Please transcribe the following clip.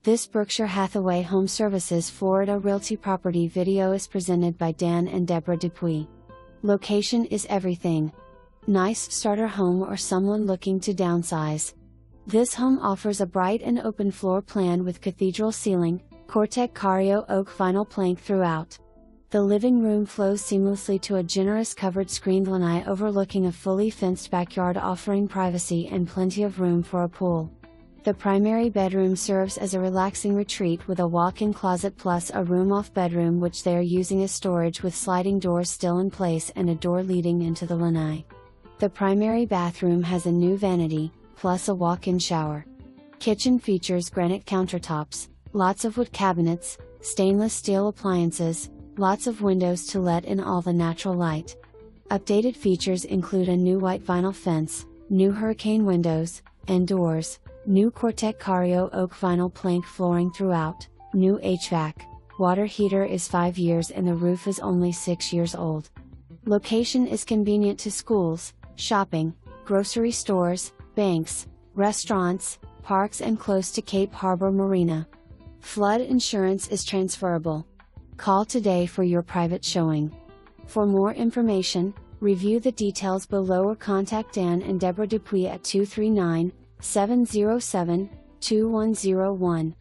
This Berkshire Hathaway HomeServices Florida Realty property video is presented by Dan and Deborah Dupuy. Location is everything. Nice starter home or someone looking to downsize. This home offers a bright and open floor plan with cathedral ceiling, Coretec Cario Oak Vinyl plank throughout. The living room flows seamlessly to a generous covered screened lanai overlooking a fully fenced backyard offering privacy and plenty of room for a pool. The primary bedroom serves as a relaxing retreat with a walk-in closet plus a room-off bedroom which they are using as storage with sliding doors still in place and a door leading into the lanai. The primary bathroom has a new vanity, plus a walk-in shower. Kitchen features granite countertops, lots of wood cabinets, stainless steel appliances, lots of windows to let in all the natural light. Updated features include a new white vinyl fence, new hurricane windows, and doors, new Coretec Cario Oak Vinyl plank flooring throughout, new HVAC, water heater is 5 years and the roof is only 6 years old. Location is convenient to schools, shopping, grocery stores, banks, restaurants, parks and close to Cape Harbour Marina. Flood insurance is transferable. Call today for your private showing. For more information, review the details below or contact Dan and Deborah Dupuy at 239-707-2101.